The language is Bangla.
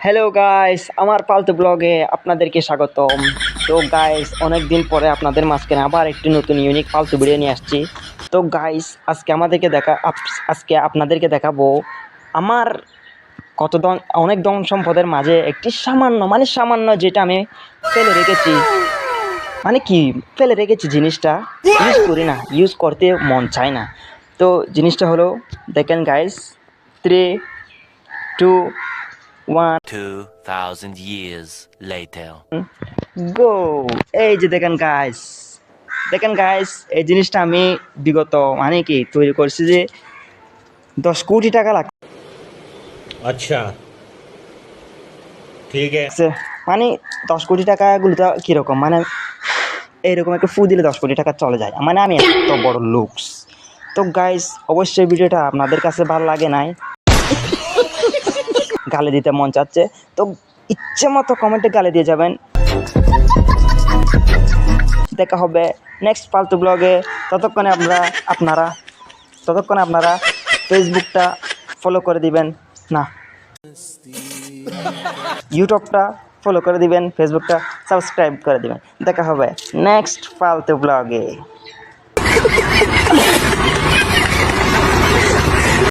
হ্যালো গাইস, আমার পালতু ব্লগে আপনাদেরকে স্বাগতম। তো গাইস, অনেক দিন পরে আপনাদের মাঝখানে আবার একটি নতুন ইউনিক পালতু ভিডিও নিয়ে আসছি। তো গাইস, আজকে আপনাদেরকে দেখাবো আমার অনেক ধন সম্পদের মাঝে একটি সামান্য যেটা আমি ফেলে রেখেছি। ফেলে রেখেছি জিনিসটা ইউজ করি না, ইউজ করতে মন চায় না। তো জিনিসটা হলো, দেখেন গাইস, 3, 2, 1 2,000 years later. গো। এই যে দেখেন গাইস, এই জিনিসটা আমি বিগত তৈরি করছি যে 10 কোটি টাকা লাগছে। अच्छा ठीक है। 10 কোটি টাকাগুলো তো কিরকম, এইরকম একটা ফু দিলে 10 কোটি টাকা চলে যায়। আমি এত বড় লুকস। তো গাইস, অবশ্যই ভিডিওটা আপনাদের কাছে ভালো লাগে নাই, গালি দিতে মন চাচ্ছে তো ইচ্ছে মতো কমেন্টে গালি দিয়ে যাবেন। দেখা হবে নেক্সট ফালতু ব্লগে। ততক্ষণে আপনারা ফেসবুকটা ফলো করে দিবেন, না ইউটিউবটা ফলো করে দিবেন, ফেসবুকটা সাবস্ক্রাইব করে দিবেন। দেখা হবে নেক্সট ফালতু ব্লগে।